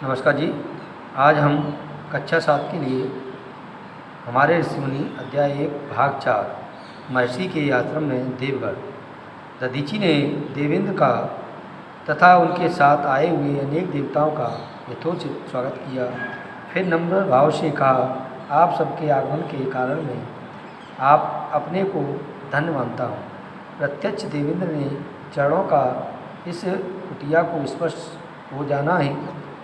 नमस्कार जी। आज हम कक्षा 7 के लिए हमारे ऋषिमुनि अध्याय 1 भाग 4 महर्षि के आश्रम में देवगढ़। दधीचि ने देवेंद्र का तथा उनके साथ आए हुए अनेक देवताओं का यथोचित स्वागत किया। फिर नम्र भाव से कहा, आप सबके आगमन के कारण मैं आप अपने को धन्य मानता हूँ। प्रत्यक्ष देवेंद्र ने चरणों का इस कुटिया को स्पर्श हो जाना ही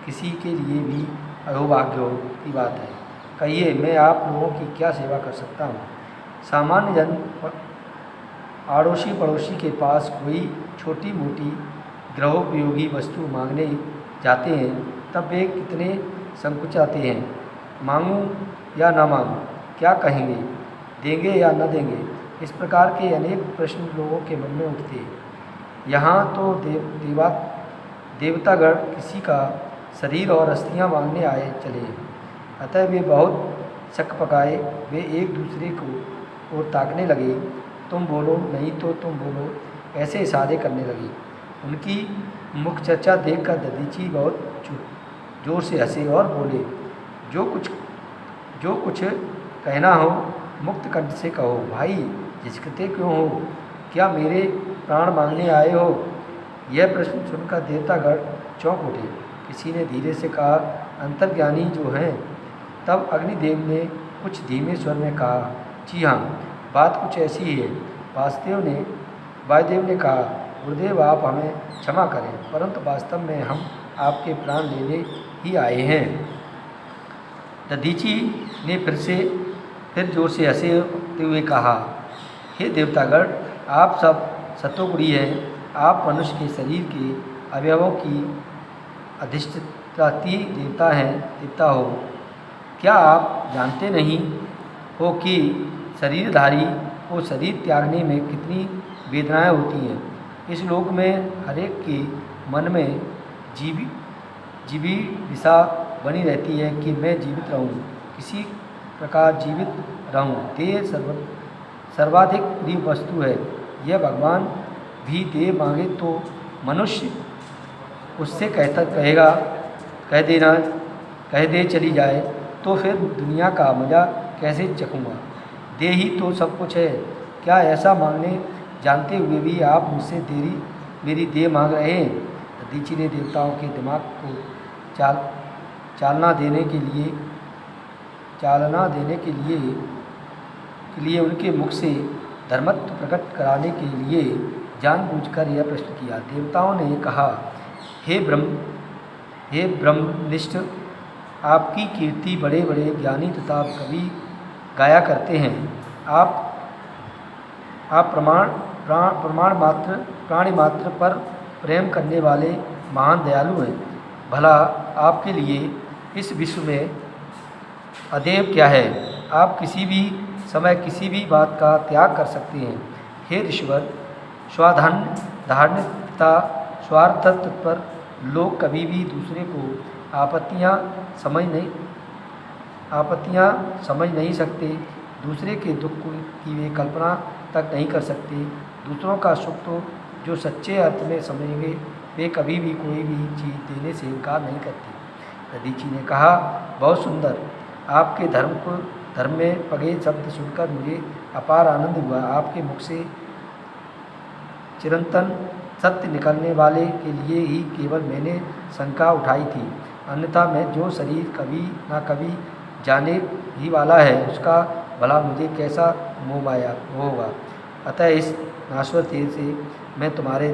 किसी के लिए भी अहोभाग्य की बात है। कहिए, मैं आप लोगों की क्या सेवा कर सकता हूँ। सामान्य जन आड़ोसी पड़ोसी के पास कोई छोटी मोटी गृहोपयोगी वस्तु मांगने जाते हैं तब वे कितने संकुचाते हैं। मांगूं या ना मांगूं, क्या कहेंगे, देंगे या न देंगे, इस प्रकार के अनेक प्रश्न लोगों के मन में उठते हैं। यहाँ तो देवतागण किसी का शरीर और अस्थियाँ मांगने आए चले हैं। अतः वे बहुत शक पकाए। वे एक दूसरे को और ताकने लगे, तुम बोलो, नहीं तो तुम बोलो, ऐसे इशारे करने लगे। उनकी मुख चर्चा देखकर दधीचि बहुत जोर से हंसे और बोले, जो कुछ कहना हो मुक्त कंठ से कहो। भाई, झिझकते क्यों हो? क्या मेरे प्राण मांगने आए हो? यह प्रश्न सुनकर देवतागण चौंक उठे। किसी ने धीरे से कहा, अंतर्ज्ञानी जो हैं। तब अग्निदेव ने कुछ धीमे स्वर में कहा, जी हाँ, बात कुछ ऐसी ही है। वायुदेव ने कहा, गुरुदेव, आप हमें क्षमा करें, परंतु वास्तव में हम आपके प्राण लेने ही आए हैं। दधीचि ने फिर जोर से हंसते हुए कहा, हे देवतागण, आप सब सतोगुणी हैं। आप मनुष्य के शरीर के अवयवों की अधिष्ठात्री देवता हो। क्या आप जानते नहीं हो कि शरीरधारी को शरीर त्यागने में कितनी वेदनाएं होती हैं। इस लोक में हरेक के मन में जिजीविषा बनी रहती है कि मैं जीवित रहूं, किसी प्रकार जीवित रहूं। देह सर्वाधिक प्रिय वस्तु है। यह भगवान भी देह मांगे तो मनुष्य उससे कह दे चली जाए तो फिर दुनिया का मजा कैसे चखूँगा। देह ही तो सब कुछ है। क्या ऐसा मांगने जानते हुए भी आप मुझसे मेरी देह मांग रहे हैं? दधीचि ने देवताओं के दिमाग को चालना देने के लिए उनके मुख से धर्मत्व प्रकट कराने के लिए जानबूझकर यह प्रश्न किया। देवताओं ने कहा, हे ब्रह्मनिष्ठ, आपकी कीर्ति बड़े बड़े ज्ञानी तथा कवि गाया करते हैं। आप प्राणी मात्र पर प्रेम करने वाले महान दयालु हैं। भला आपके लिए इस विश्व में अदेव क्या है? आप किसी भी समय किसी भी बात का त्याग कर सकते हैं। हे ऋषिवर, स्वाधान्य तथा स्वार्थ तत्पर लोग कभी भी दूसरे को आपत्तियां समझ नहीं सकते। दूसरे के दुख की वे कल्पना तक नहीं कर सकते। दूसरों का सुख तो जो सच्चे अर्थ में समझेंगे, वे कभी भी कोई भी चीज़ देने से इनकार नहीं करते। दधीचि ने कहा, बहुत सुंदर। आपके धर्म में पगे शब्द सुनकर मुझे अपार आनंद हुआ। आपके मुख से चिरंतन सत्य निकलने वाले के लिए ही केवल मैंने शंका उठाई थी। अन्यथा मैं जो शरीर कभी ना कभी जाने ही वाला है, उसका भला मुझे कैसा मोह होगा। अतः इस नाश्वर देह से मैं तुम्हारे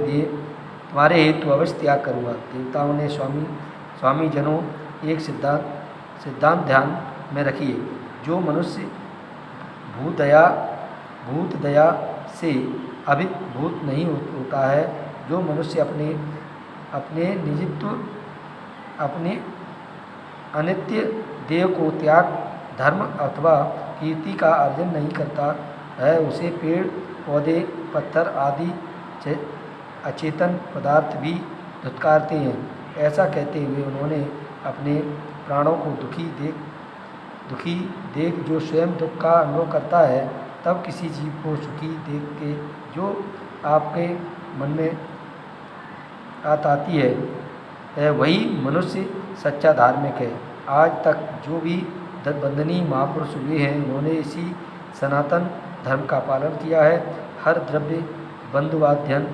हेतु अवश्य त्याग करूँगा। देवताओं ने स्वामी जनों, एक सिद्धांत ध्यान में रखिए। जो मनुष्य भूत दया से अभिभूत नहीं होता है, जो मनुष्य अपने अनित्य देह को त्याग धर्म अथवा कीर्ति का अर्जन नहीं करता है, उसे पेड़ पौधे पत्थर आदि अचेतन पदार्थ भी धुतकारते हैं। ऐसा कहते हुए उन्होंने अपने प्राणों को दुखी देख जो स्वयं दुख का अनुभव करता है, तब किसी जीव को सुखी देख के जो आपके मन में आती है, वही मनुष्य सच्चा धार्मिक है। आज तक जो भी वंदनीय महापुरुष हुए हैं उन्होंने इसी सनातन धर्म का पालन किया है। हर द्रव्य, बंधुवाध्यन,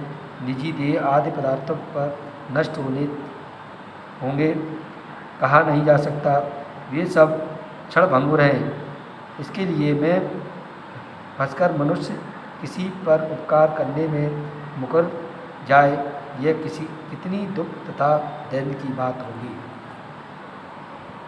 निजी देह आदि पदार्थों पर नष्ट होंगे कहा नहीं जा सकता। वे सब क्षणभंगुर हैं। इसके लिए मैं फंसकर मनुष्य किसी पर उपकार करने में मुकर जाए, यह कितनी दुख तथा दैन्य की बात होगी।